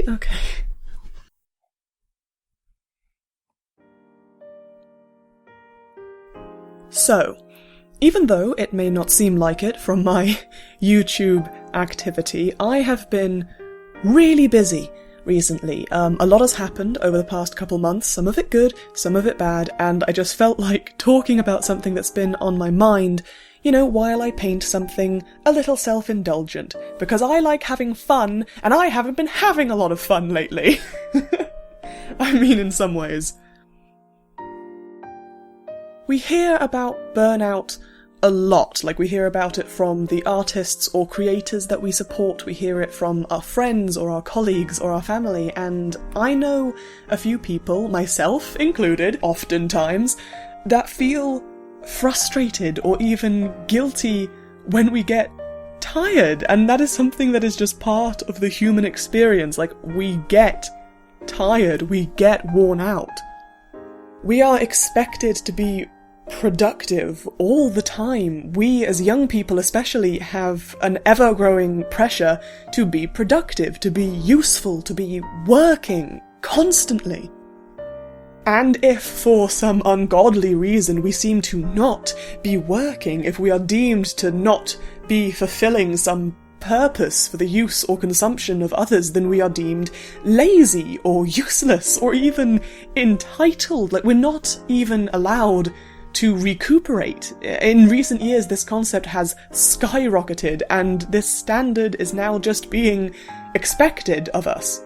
Okay. So, even though it may not seem like it from my YouTube activity, I have been really busy recently. A lot has happened over the past couple months, some of it good, some of it bad, and I just felt like talking about something that's been on my mind, you know, while I paint something a little self-indulgent, because I like having fun, and I haven't been having a lot of fun lately. I mean, in some ways. We hear about burnout a lot, like we hear about it from the artists or creators that we support, we hear it from our friends or our colleagues or our family, and I know a few people, myself included, oftentimes, that feel frustrated or even guilty when we get tired, and that is something that is just part of the human experience. Like, we get tired, we get worn out. We are expected to be productive all the time. We, as young people especially, have an ever-growing pressure to be productive, to be useful, to be working constantly. And if, for some ungodly reason, we seem to not be working, if we are deemed to not be fulfilling some purpose for the use or consumption of others, then we are deemed lazy or useless or even entitled. Like, we're not even allowed to recuperate. In recent years, this concept has skyrocketed, and this standard is now just being expected of us.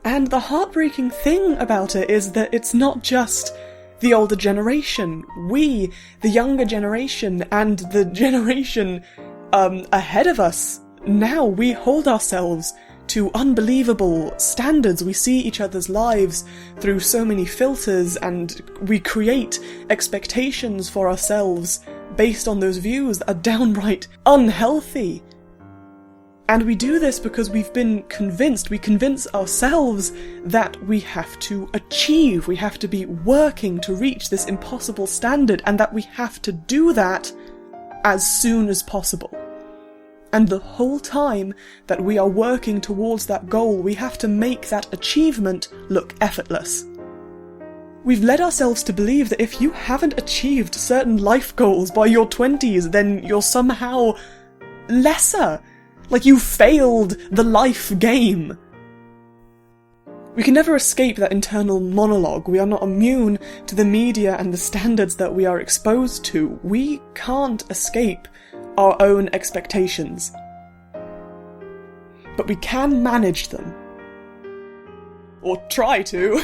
And the heartbreaking thing about it is that it's not just the older generation. We, the younger generation, and the generation ahead of us, now we hold ourselves to unbelievable standards. We see each other's lives through so many filters, and we create expectations for ourselves based on those views that are downright unhealthy. And we do this because we've been convinced, we convince ourselves that we have to achieve, we have to be working to reach this impossible standard, and that we have to do that as soon as possible. And the whole time that we are working towards that goal, we have to make that achievement look effortless. We've led ourselves to believe that if you haven't achieved certain life goals by your 20s, then you're somehow lesser. Like, you failed the life game. We can never escape that internal monologue. We are not immune to the media and the standards that we are exposed to. We can't escape our own expectations. But we can manage them. Or try to.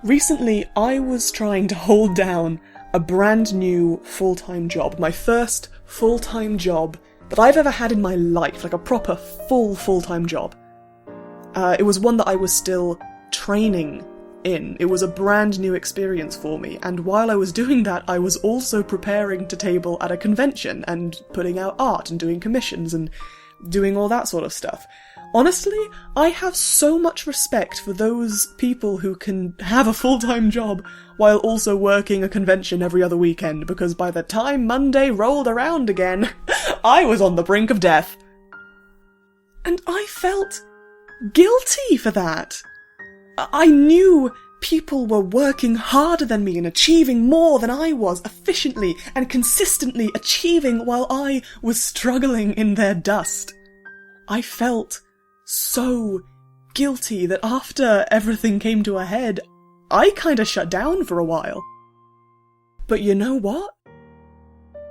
Recently, I was trying to hold down a brand new full-time job. My first full-time job that I've ever had in my life, like a proper full-time job. It was one that I was still training in. It was a brand new experience for me, and while I was doing that, I was also preparing to table at a convention, and putting out art, and doing commissions, and doing all that sort of stuff. Honestly, I have so much respect for those people who can have a full-time job while also working a convention every other weekend, because by the time Monday rolled around again, I was on the brink of death. And I felt guilty for that. I knew people were working harder than me and achieving more than I was, efficiently and consistently achieving, while I was struggling in their dust. I felt so guilty that after everything came to a head, I kinda shut down for a while. But you know what?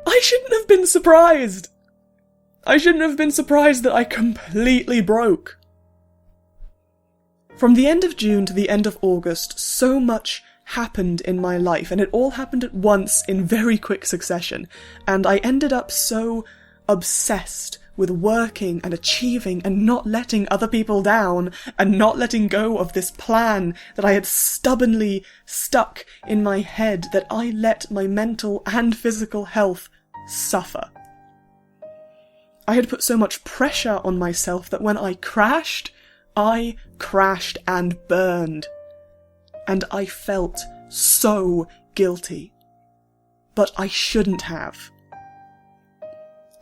I shouldn't have been surprised. I shouldn't have been surprised that I completely broke. From the end of June to the end of August, so much happened in my life, and it all happened at once in very quick succession, and I ended up so obsessed with working and achieving and not letting other people down, and not letting go of this plan that I had stubbornly stuck in my head, that I let my mental and physical health suffer. I had put so much pressure on myself that when I crashed and burned. And I felt so guilty. but I shouldn't have.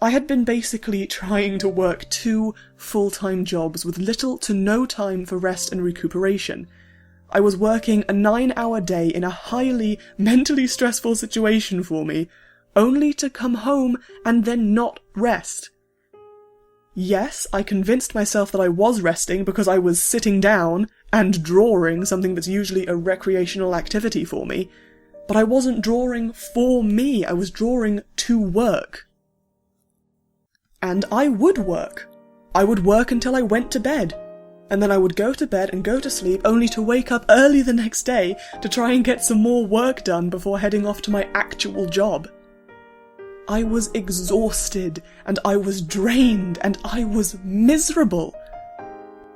I had been basically trying to work 2 full-time jobs with little to no time for rest and recuperation. I was working a 9-hour day in a highly mentally stressful situation for me, only to come home and then not rest. Yes, I convinced myself that I was resting because I was sitting down and drawing, something that's usually a recreational activity for me, but I wasn't drawing for me, I was drawing to work. And I would work. I would work until I went to bed. And then I would go to bed and go to sleep only to wake up early the next day to try and get some more work done before heading off to my actual job. I was exhausted, and I was drained, and I was miserable.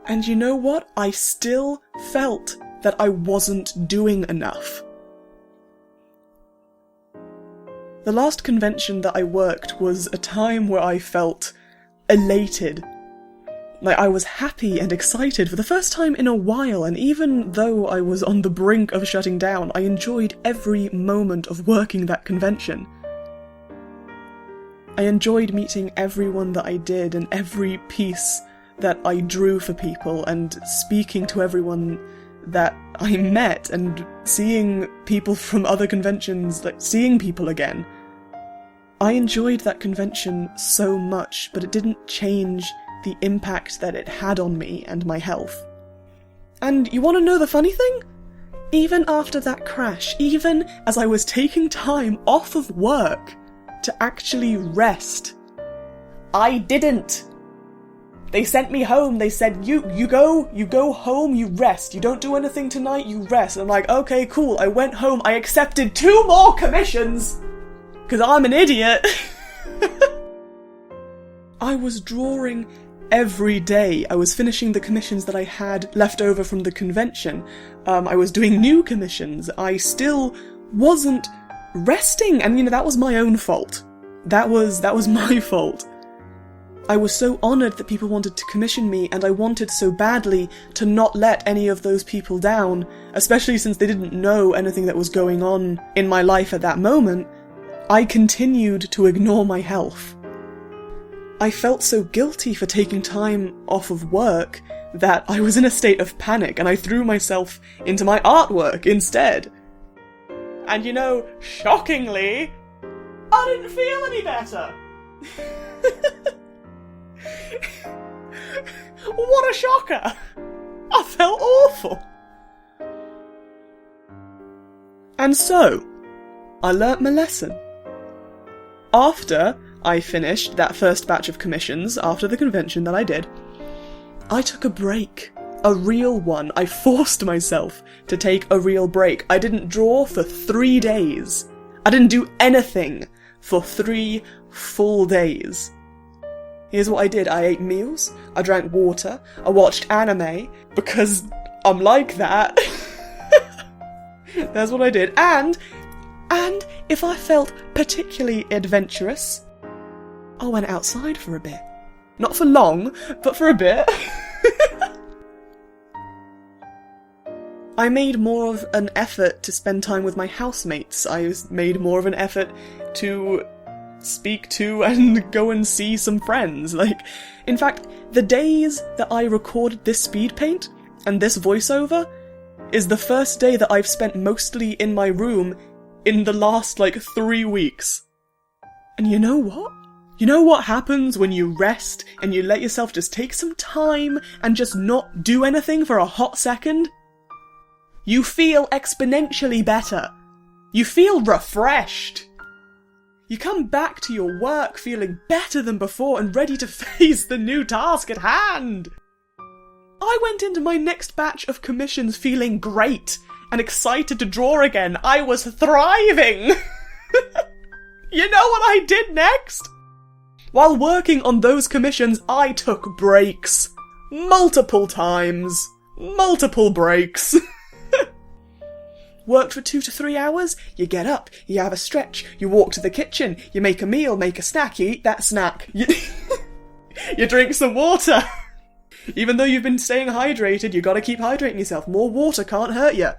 And you know what? I still felt that I wasn't doing enough. The last convention that I worked was a time where I felt elated. Like, I was happy and excited for the first time in a while, and even though I was on the brink of shutting down, I enjoyed every moment of working that convention. I enjoyed meeting everyone that I did, and every piece that I drew for people, and speaking to everyone that I met, and seeing people from other conventions, like seeing people again. I enjoyed that convention so much, but it didn't change the impact that it had on me and my health. And you want to know the funny thing? Even after that crash, even as I was taking time off of work to actually rest, I didn't. They sent me home, they said, you go home, you rest. You don't do anything tonight, you rest. And I'm like, okay, cool. I went home, I accepted 2 more commissions! Because I'm an idiot! I was drawing every day. I was finishing the commissions that I had left over from the convention. I was doing new commissions. I still wasn't resting, and that was my own fault. That was my fault. I was so honoured that people wanted to commission me, and I wanted so badly to not let any of those people down, especially since they didn't know anything that was going on in my life at that moment. I continued to ignore my health. I felt so guilty for taking time off of work that I was in a state of panic, and I threw myself into my artwork instead. And shockingly, I didn't feel any better! What a shocker! I felt awful! And so, I learnt my lesson. After I finished that first batch of commissions, after the convention that I did, I took a break. A real one. I forced myself to take a real break. I didn't draw for 3 days. I didn't do anything for 3 full days. Here's what I did. I ate meals, I drank water, I watched anime, because I'm like that. That's what I did. And if I felt particularly adventurous, I went outside for a bit. Not for long, but for a bit. I made more of an effort to spend time with my housemates. I made more of an effort to speak to and go and see some friends. In fact, the days that I recorded this speed paint and this voiceover is the first day that I've spent mostly in my room in the last 3 weeks. And you know what? You know what happens when you rest and you let yourself just take some time and just not do anything for a hot second? You feel exponentially better. You feel refreshed. You come back to your work feeling better than before and ready to face the new task at hand. I went into my next batch of commissions feeling great and excited to draw again. I was thriving. You know what I did next? While working on those commissions, I took breaks. Multiple times. Multiple breaks. Worked for 2 to 3 hours, you get up, you have a stretch, you walk to the kitchen, you make a meal, make a snack, you eat that snack. You drink some water. Even though you've been staying hydrated, you gotta keep hydrating yourself. More water can't hurt you.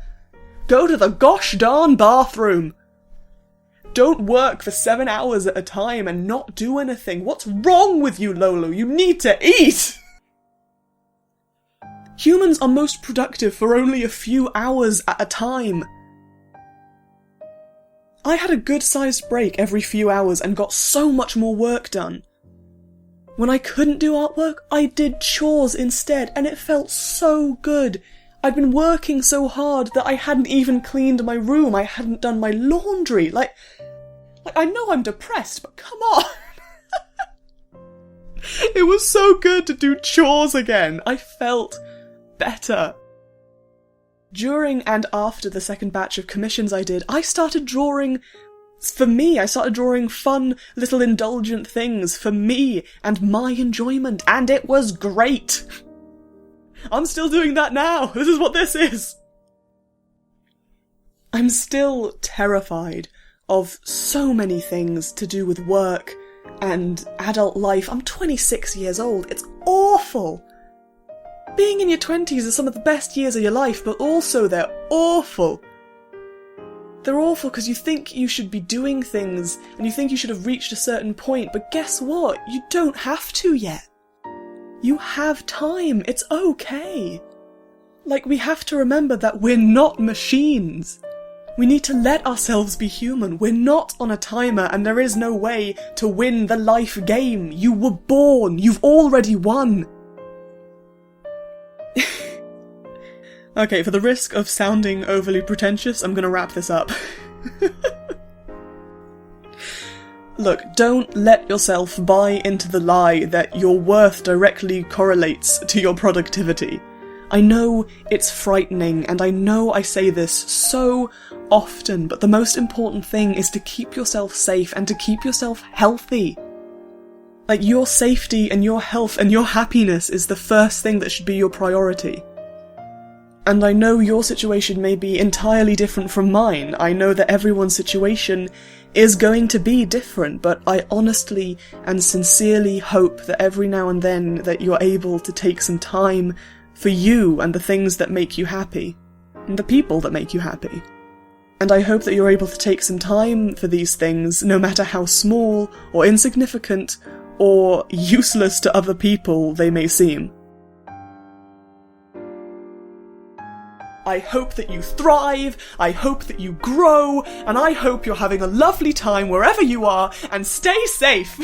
Go to the gosh darn bathroom. don't work for 7 hours at a time and not do anything. What's wrong with you, Lolo? You need to eat! Humans are most productive for only a few hours at a time. I had a good-sized break every few hours and got so much more work done. When I couldn't do artwork, I did chores instead, and it felt so good. I'd been working so hard that I hadn't even cleaned my room, I hadn't done my laundry. Like I know I'm depressed, but come on! It was so good to do chores again. I felt better. During and after the second batch of commissions I did, I started drawing for me. I started drawing fun, little indulgent things for me and my enjoyment, and it was great! I'm still doing that now! This is what this is! I'm still terrified of so many things to do with work and adult life. I'm 26 years old. It's awful! Being in your 20s is some of the best years of your life, but also they're awful. They're awful because you think you should be doing things, and you think you should have reached a certain point, but guess what? You don't have to yet. You have time. It's okay. Like, we have to remember that we're not machines. We need to let ourselves be human. We're not on a timer, and there is no way to win the life game. You were born. You've already won. Okay, for the risk of sounding overly pretentious, I'm gonna wrap this up. Look, don't let yourself buy into the lie that your worth directly correlates to your productivity. I know it's frightening, and I know I say this so often, but the most important thing is to keep yourself safe and to keep yourself healthy. Like, your safety and your health and your happiness is the first thing that should be your priority. And I know your situation may be entirely different from mine. I know that everyone's situation is going to be different, but I honestly and sincerely hope that every now and then that you're able to take some time for you and the things that make you happy, and the people that make you happy. And I hope that you're able to take some time for these things, no matter how small or insignificant or useless to other people they may seem. I hope that you thrive, I hope that you grow, and I hope you're having a lovely time wherever you are, and stay safe!